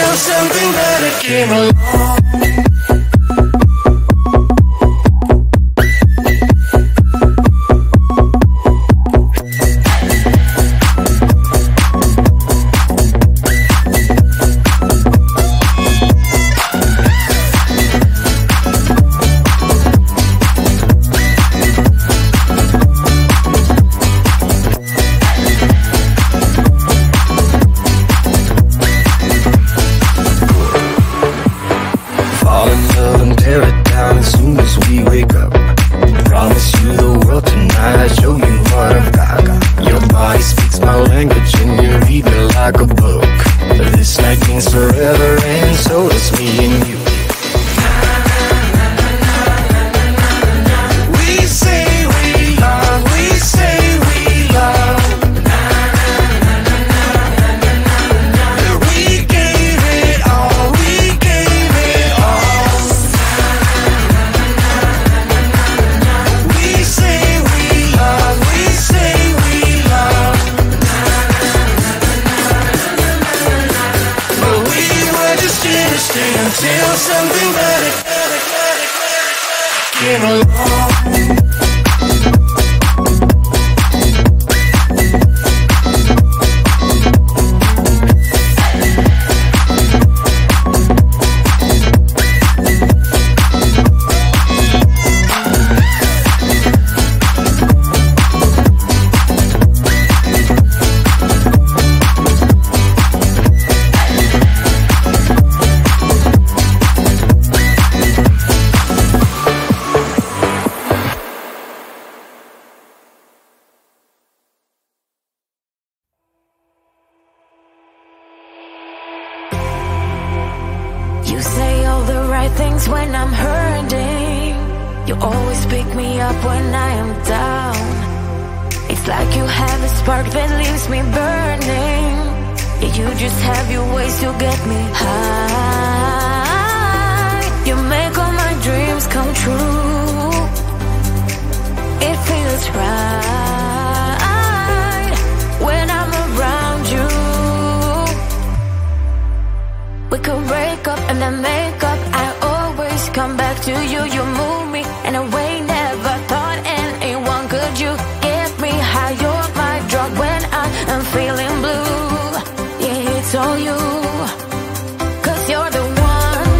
until something better came along. Until something better came along. You say all the right things when I'm hurting. You always pick me up when I am down. It's like you have a spark that leaves me burning. Yeah, you just have your ways to get me high. You make all my dreams come true. It feels right when I'm around you. We could break up and then make up. I always come back to you. You move me in a way never thought anyone could. You get me high. You're my drug when I am feeling blue. Yeah, it's all you, 'cause you're the one.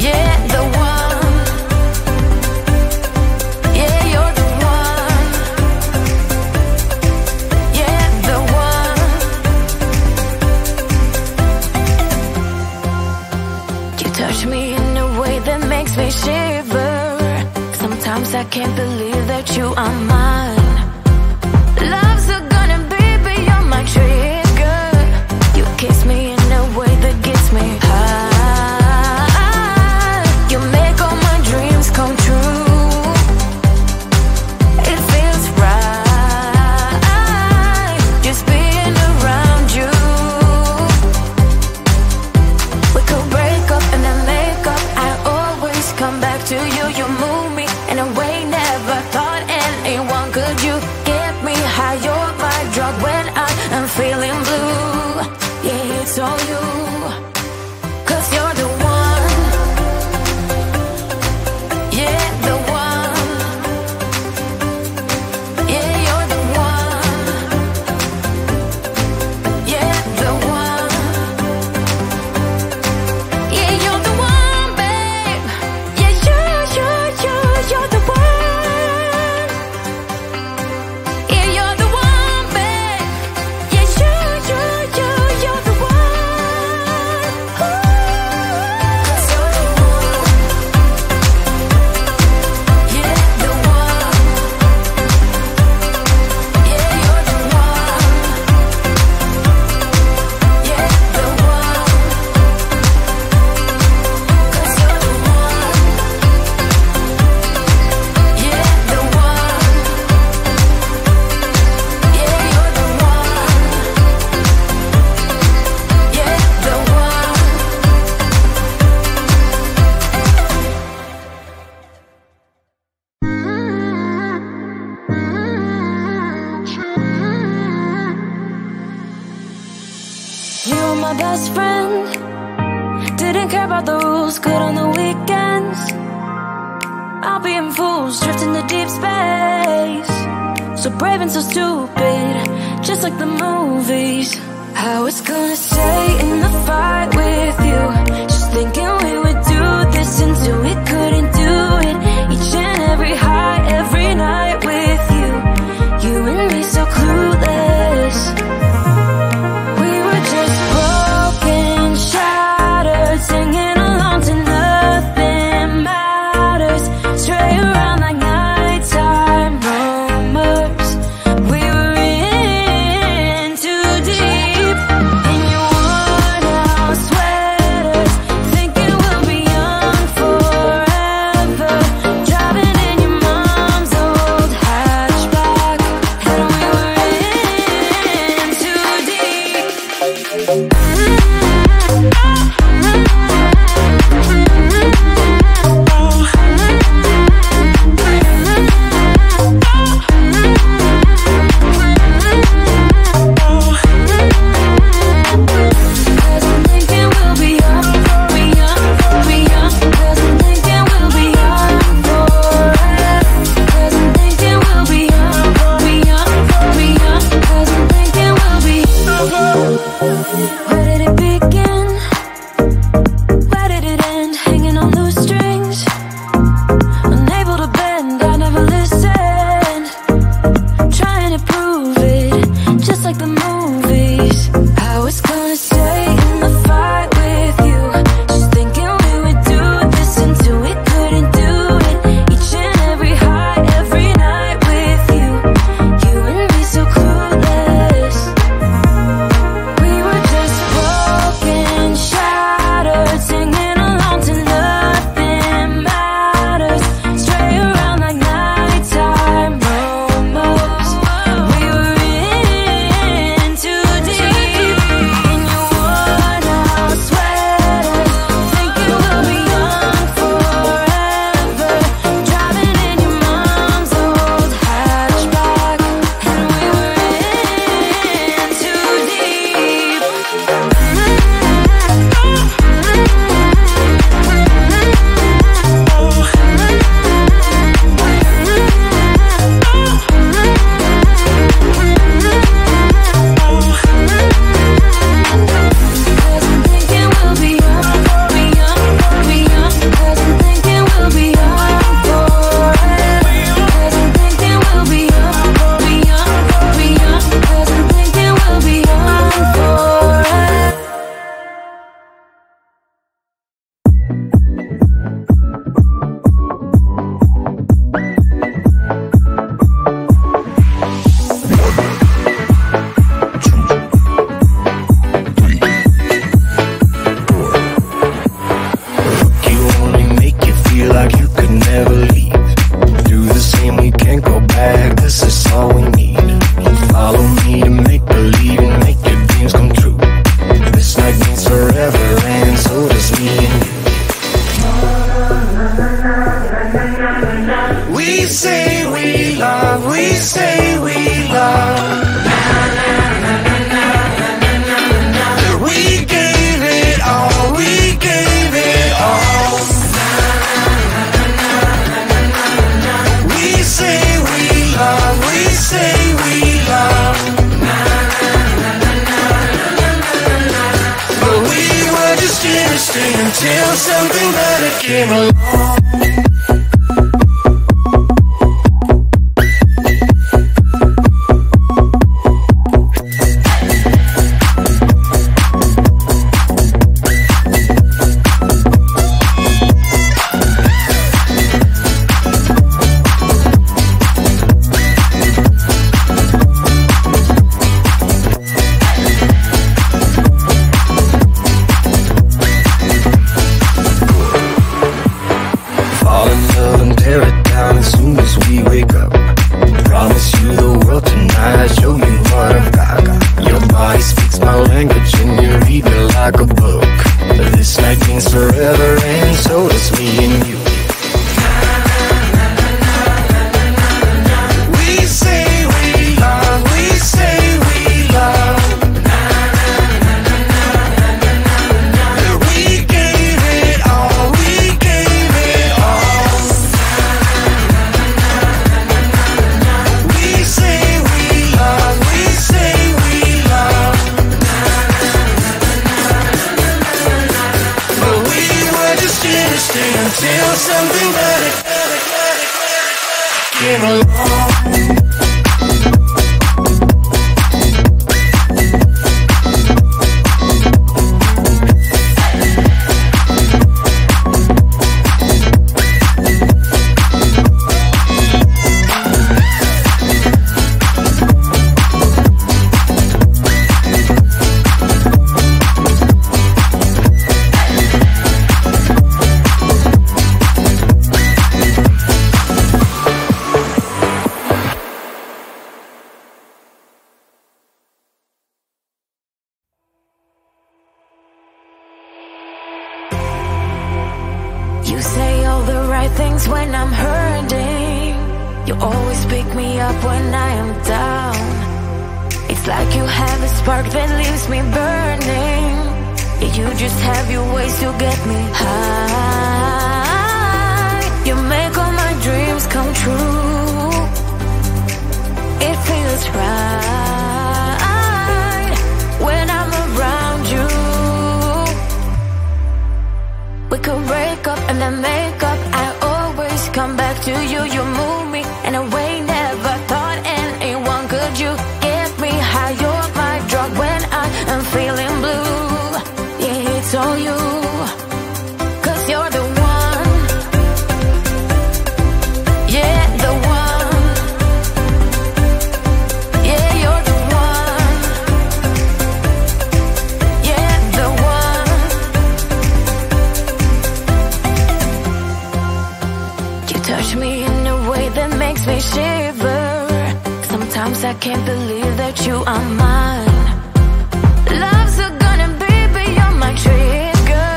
Yeah, the one. Yeah, you're the one. Yeah, the one. You touch me in a way that makes me shiver. Sometimes I can't believe that you are mine. Love's gonna be beyond my trigger. You kiss me in a way that gets me high. You make all my dreams come true. It feels right just being around you. We could break up and then make up. I always come back to you. You move me in a way never thought anyone could. You get me high. You're my drug when I am feeling blue. Yeah, it's all you, 'cause you're the one. Yeah, the one. Yeah, you're the one. Yeah, the one. Yeah, you're the one, babe. Yeah, you're the one. Yeah, you're the one, babe. Yeah, you're the one. were my best friend. Didn't care about the rules, good on the weekends. I'll be in fools, drifting to deep space. So brave and so stupid, just like the movies. I was gonna stay in the fight with you, just thinking we would do this until we couldn't do it. Each and every high, every night with you. You and me so clueless. We were just broken, shattered, singing along to nothing matters. Stray around like nighttime rumors. We were in too deep. In your worn out sweaters, thinking we'll be young forever. Driving in your mom's old hatchback, and we were in too deep. Cause I'm thinking we'll be young, be young, be young. Cause I'm thinking we'll be young forever. Cause I'm thinking we'll be young, be young, be young. Cause I'm thinking we'll be. Where did it begin? Where did it end? Hanging on loose strings, unable to bend. I never listened, trying to prove it, just like the movies. I was gonna stay in the fight with you, just thinking we would do this until we couldn't do it. Each and every high, every night with you. You and me so clueless. We were just broken, shattered, singing along to nothing matters. Stray around like nighttime rumors. We were in too deep. In your worn out sweaters, thinking we'll be young forever. Driving in your mom's old hatchback, and we were in too deep. Cause I'm thinking we'll be young, be young, be young. Cause I'm thinking we'll be young forever. Cause I'm thinking we'll be young, be young, be young. Cause I'm thinking we'll be young forever. You only make you feel like you could never leave. Do the same, we can't go back, this is all we need. Follow me to make believe and make your dreams come true. This night means forever and so does me and you. We say we love, we say we love. We gave it all, we gave it all. We say we love, we say we love. But we were just innocent until something better came along. stay until something better came along. You say all the right things when I'm hurting. You always pick me up when I am down. It's like you have a spark that leaves me burning. Yeah, you just have your ways to get me high. You make all my dreams come true. It feels right when I'm around you. We could break up and then make up. I always come back to you. You move me in a way never thought anyone could. You get me high. You're my drug when I am feeling blue. Yeah, it's all you, 'cause you're the one. Yeah, the one. Yeah, you're the one. Yeah, the one. You touch me in a way that makes me shiver. Sometimes I can't believe that you are mine. Love's gonna be beyond my trigger.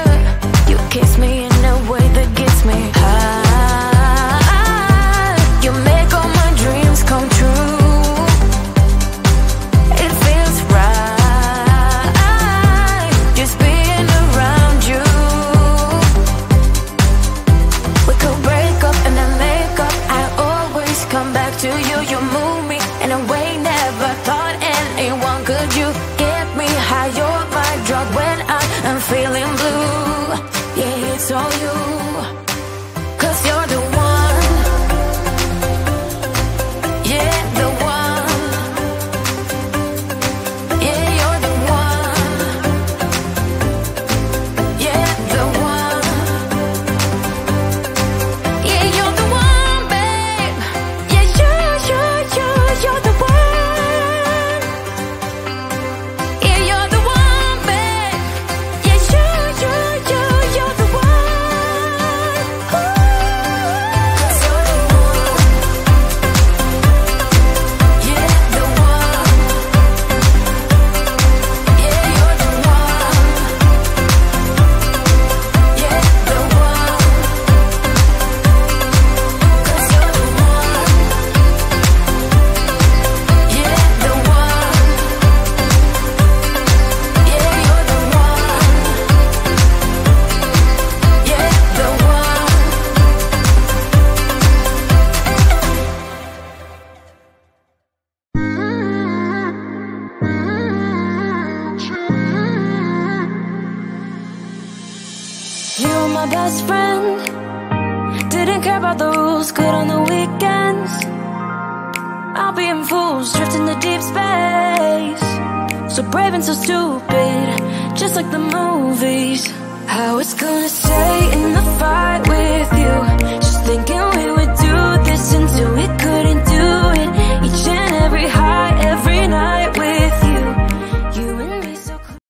You kiss me in a way that gets me high. You make all my dreams come true. It feels right just being around you. We could break up and then make up. I always come back to you. You move me in a way never thought anyone could. You get me high. You're my drug when I am feeling blue. Yeah, it's all you, 'cause you're the one. Yeah, the one. Yeah, you're the one. Yeah, the one. Yeah, you're the one, babe. Yeah, you're the one. Yeah, you're the one, babe. Yeah, you're the one. Ooh. 'Cause you're the one. Yeah, the one. Yeah, you're the one. Yeah, the one. 'Cause you're the one. Yeah, the one. Yeah, you're the one. Yeah, the one. You were my best friend. Didn't care about the rules, good on the weekends. I'll be in fools, drifting to deep space. So brave and so stupid, just like the movies. I was gonna stay in the fight with you,